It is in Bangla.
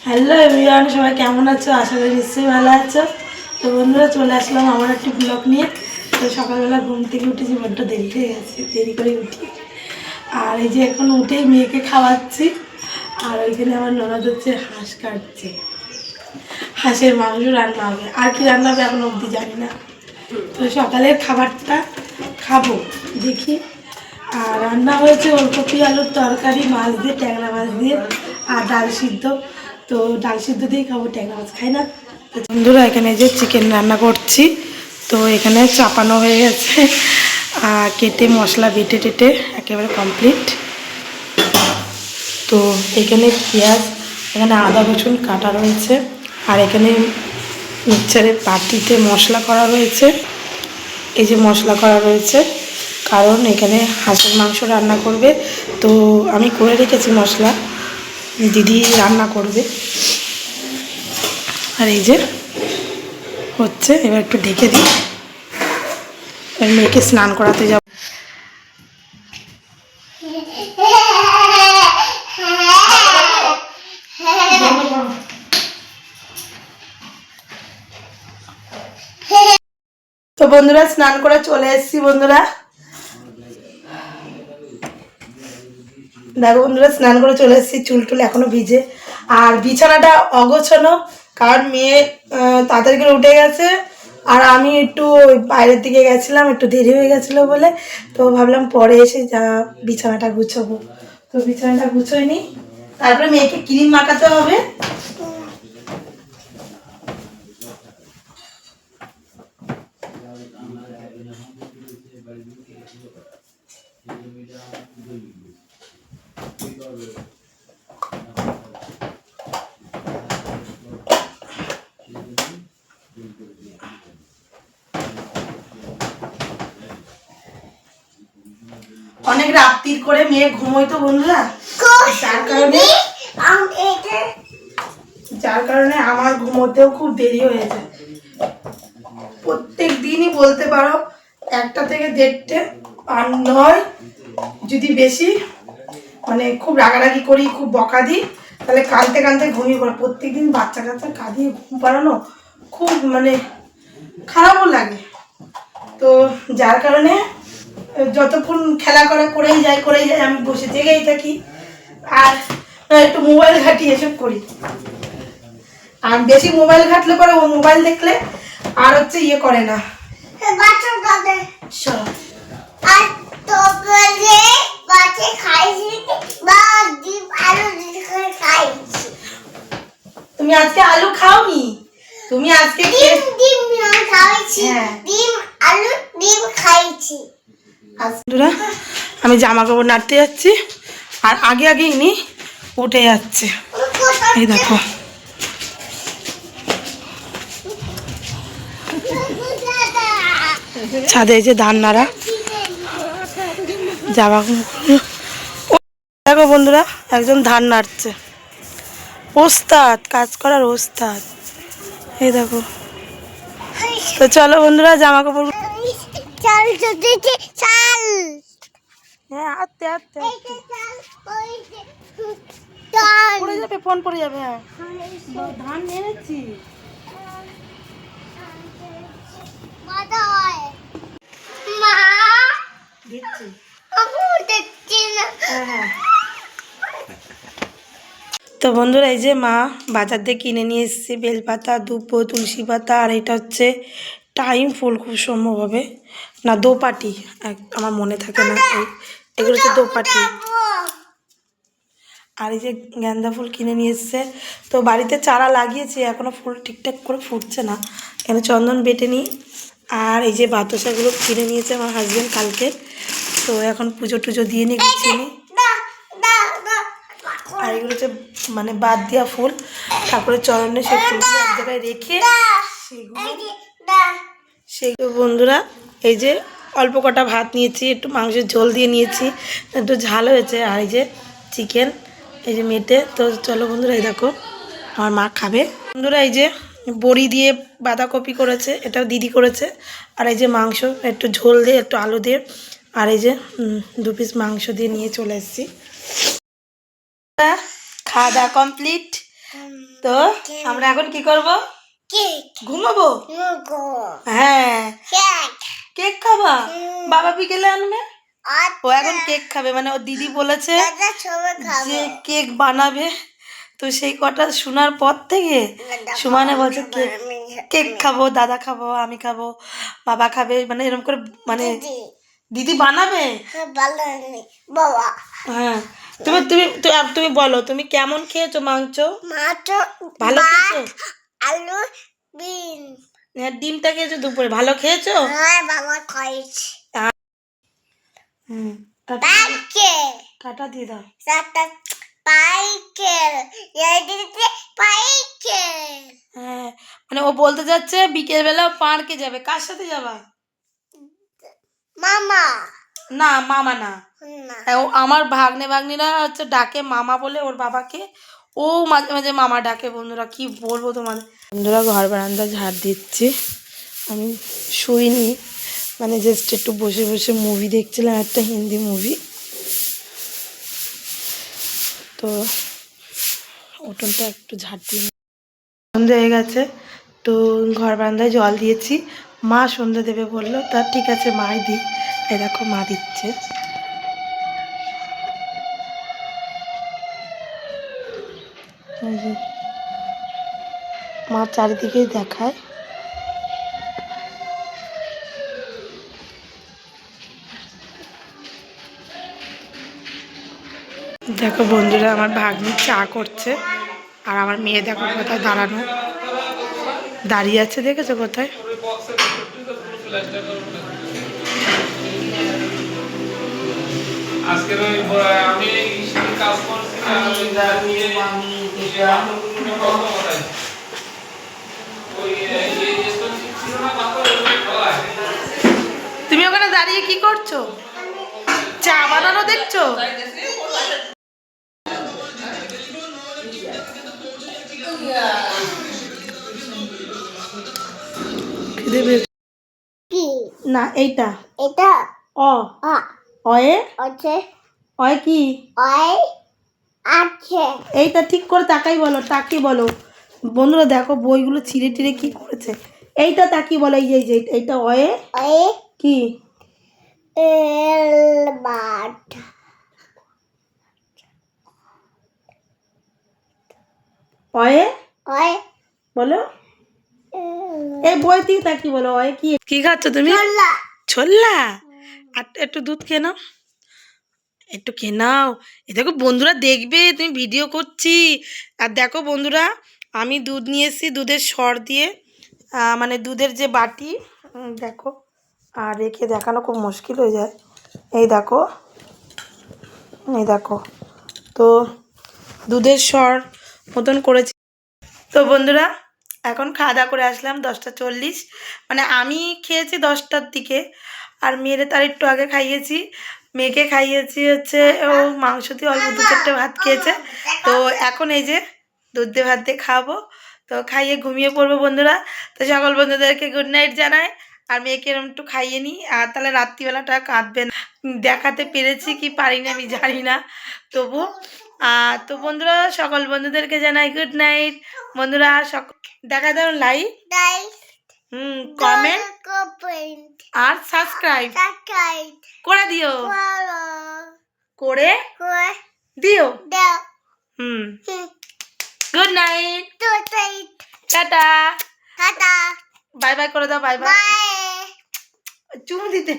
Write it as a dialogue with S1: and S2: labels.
S1: হ্যালো এভরিওয়ান, সবাই কেমন আছো? আশা করি নিশ্চয়ই ভালো আছো। তো বন্ধুরা, চলে আসলাম আমার একটি ব্লগ নিয়ে। তো সকালবেলা ঘুম থেকে উঠেছি, বড্ড দেরি হয়ে গেছে, দেরি করে উঠি। আর এই যে এখন উঠেই মেয়েকে খাওয়াচ্ছি। আর ওইখানে আমার ননদ হচ্ছে হাঁস কাটছে, হাঁসের মাংস রান্না হবে। আর কি রান্না হবে এখন অবধি জানি না। তো সকালের খাবারটা খাবো, দেখি। আর রান্না হয়েছে ওলকপি আলুর তরকারি, মাছ দিয়ে, ট্যাংরা মাছ দিয়ে, আর ডাল সিদ্ধ। তো ডাল সিদ্ধ দিয়েই খাবো, ট্যাংরা মাছ খাই না। তো বন্ধুরা, এখানে যে চিকেন রান্না করছি, তো এখানে চাপানো হয়ে গেছে, আর কেটে মশলা বেটে টেটে একেবারে কমপ্লিট। তো এখানে পেঁয়াজ, এখানে আদা রসুন কাটা রয়েছে, আর এখানে মিক্সচারের বাটিতে মশলা করা রয়েছে। এই যে মশলা করা রয়েছে, কারণ এখানে হাঁসের মাংস রান্না করবে। তো আমি করে রেখেছি মশলা, দিদি রান্না করবে। আর এই যে হচ্ছে, এবার একটু ঢেকে দিই, মেয়েকে স্নান করাতে যাব। তো বন্ধুরা, স্নান করে চলে এসেছি। বন্ধুরা দেখো, বন্ধুরা স্নান করে চলে এসেছি, চুল টুল এখনো ভিজে। আর বিছানাটা অগোছানো, কারণ মেয়ে তাড়াতাড়ি করে উঠে গেছে, আর আমি একটু বাইরের দিকে গেছিলাম, একটু দেরি হয়ে গেছিলো বলে। তো ভাবলাম পরে এসে যা বিছানাটা গুছাবো। তো বিছানাটা গুছোইনি, তারপরে মেয়েকে ক্রিম মাখাতে হবে। অনেক রাত্রির করে মেয়ে ঘুমোয় তো বন্ধুরা, যার কারণে আমার ঘুমোতেও খুব দেরি হয়ে যায়। প্রত্যেক দিনই বলতে পারো 1টা থেকে 1:30, আর নয় যদি বেশি মানে খুব রাগারাগি করি, খুব বকা দিই, তাহলে কাঁদতে কাঁদতে ঘুমিয়ে পড়ে। প্রত্যেকদিন বাচ্চা কাচ্চা কাঁদিয়ে ঘুম পাড়ানো খুব মানে খারাপও লাগে। তো যার কারণে যতক্ষণ খেলা করেই যায়, আমি বসে জেগেই থাকি, আর একটু মোবাইল ঘাঁটি, এসব করি। আর বেশি মোবাইল ঘাঁটলে পরে, ও মোবাইল দেখলে আর হচ্ছে ইয়ে করে না। তুমি আজকে আলু খাওনি? তুমি আজকে আমি জামা কাপড় নাড়তে যাচ্ছি, আর আগে আগে ইনি উঠে যাচ্ছে। এই দেখো, ছাদে এই যে ধান নাড়া, জামা দেখো বন্ধুরা, একজন ধান নাড়ছে, ওস্তাদ, কাজ করার ওস্তাদ। এই দেখো। তো চলো বন্ধুরা, জামা কাপড় পড়ে যাবে, ফোন পড়ে যাবে। হ্যাঁ, ধান নেড়েছি। তো বন্ধুরা, এই যে মা বাজার দিয়ে কিনে নিয়ে এসেছে বেলপাতা, দুব্বো, তুলসী পাতা, আর এটা হচ্ছে টাইম ফুল, খুব সম্ভব হবে, না দোপাটি, আমার মনে থাকে না। এগুলো হচ্ছে দোপাটি। আর এই যে গেন্দা ফুল কিনে নিয়ে এসছে। তো বাড়িতে চারা লাগিয়েছি, এখনও ফুল ঠিকঠাক করে ফুটছে না, এখানে চন্দন বেটে নিই। আর এই যে বাতাসাগুলো কিনে নিয়েছে আমার হাজব্যান্ড কালকে। তো এখন পুজো টুজো দিয়ে নিই, গুছিয়ে নিই। আর এগুলো হচ্ছে মানে বাদ দেওয়া ফুল, ঠাকুরের চরণে সেই ফুলগুলো এক জায়গায় রেখে সেগুলো বন্ধুরা, এই যে অল্প কটা ভাত নিয়েছি, একটু মাংসের ঝোল দিয়ে নিয়েছি, একটু ঝাল হয়েছে। আর এই যে চিকেন, এই যে মেটে। তো চলো বন্ধুরা, এই দেখো আমার মা খাবে। বন্ধুরা, এই যে বড়ি দিয়ে বাঁধাকপি করেছে, এটাও দিদি করেছে। আর এই যে মাংস, একটু ঝোল দিয়ে, একটু আলু দিয়ে, আর এই যে 2 পিস মাংস দিয়ে নিয়ে চলে এসেছি। খাওয়া দাওয়া কমপ্লিট। তো আমরা এখন কি করব? ঘুমাবো। হ্যাঁ, কেক খাবা? বাবা বিকেলে আনবে। ও এখন কেক খাবে, মানে ও দিদি বলেছে যে কেক বানাবে। তো সেই কথা শোনার পর থেকে সুমানে বলছে কেক কেক খাবো, দাদা খাবো, আমি খাবো, বাবা খাবে, মানে এরকম করে, মানে দিদি বানাবে। হ্যাঁ, তুমি তুমি তুমি বলো, তুমি কেমন খেয়েছো মাংস? ভালো খেয়েছো?
S2: আলু বিন
S1: হ্যাঁ, ডিমটা খেয়েছো দুপুরে, ভালো খেয়েছো?
S2: বাবা খাইছে
S1: হুম, কাটা দিয়ে দাও। হ্যাঁ, মানে ও বলতে যাচ্ছে বিকেল বেলা পার্কে যাবে। কার সাথে যাবা?
S2: মামা
S1: না, মামা না। ও আমার ভাগ্নিরা হচ্ছে ডাকে মামা বলে ওর বাবাকে। ও মাঝে মাঝে মামা ডাকে। বন্ধুরা কি বলবো তোমাদের, বন্ধুরা ঘর বারান্দা ঝাড় দিচ্ছি। আমি শুইনি, মানে জাস্ট একটু বসে বসে মুভি দেখছিলাম, একটা হিন্দি মুভি। তো উঠোনটা একটু ঝাড় দিয়ে সন্ধে হয়ে গেছে, তো ঘর বারান্দায় জল দিয়েছি। মা সন্ধে দেবে বললো, তা ঠিক আছে মাই দিই। এই দেখো মা দিচ্ছে। মা চারিদিকেই দেখায়। দেখো বন্ধুরা, আমার ভাগ্নি চা করছে, আর আমার মেয়ে দেখো কোথায় দাঁড়ানো দাঁড়িয়ে আছে, দেখেছো কোথায়? তুমি ওখানে দাঁড়িয়ে কি করছো? চা বানানো দেখছো? না, এইটা
S2: এটা
S1: অ অয়ে
S2: আছে
S1: অয় কি?
S2: আছে
S1: এইটা ঠিক করে তাকাই বলো, তাকি বলো। বন্ধুরা দেখো বইগুলো ছিঁড়ে টিড়ে কি করেছে। এইটা তাকি বলো, এই যে এইটা অয়ে কি?
S2: এলবাট
S1: অয়ে
S2: ওই
S1: বলো। এই বই থেকে তাকি বলো, অয়ে কি? কি খাচ্ছ তুমি? ছোলা। আর একটু দুধ খেয়ে নাও, একটু খেয়ে নাও। এ দেখো বন্ধুরা দেখবে তুমি ভিডিও করছি। আর দেখো বন্ধুরা, আমি দুধ নিয়ে এসেছি, দুধের সর দিয়ে, মানে দুধের যে বাটি, দেখো। আর রেখে দেখানো খুব মুশকিল হয়ে যায়। এই দেখো, এই দেখো। তো দুধের সর মতন করেছি। তো বন্ধুরা এখন খাওয়া দাওয়া করে আসলাম 10টা 40, মানে আমি খেয়েছি 10টার দিকে, আর মেয়েরে তার একটু আগে খাইয়েছি। মেয়েকে খাইয়েছি হচ্ছে ও মাংস দিয়ে অল্প 2-4টে ভাত খেয়েছে। তো এখন এই যে দুধ দিয়ে ভাত দিয়ে খাবো, তো খাইয়ে ঘুমিয়ে পড়বো বন্ধুরা। তো সকল বন্ধুদেরকে গুড নাইট জানাই, আর মেয়েকে এরকম একটু খাইয়ে নিই, আর তাহলে রাত্রিবেলাটা কাঁদবে না। দেখাতে পেরেছি কি পারিনি আমি জানি না, তবু তো বন্ধুরা সকল বন্ধুদেরকে জানাই গুড নাইট। বন্ধুরা দেখা দাও লাইক, কমেন্ট আর সাবস্ক্রাইব করে দিও, করে দিও। Good night, tata, bye bye করে দাও, বাই বাই। চুমু দিতে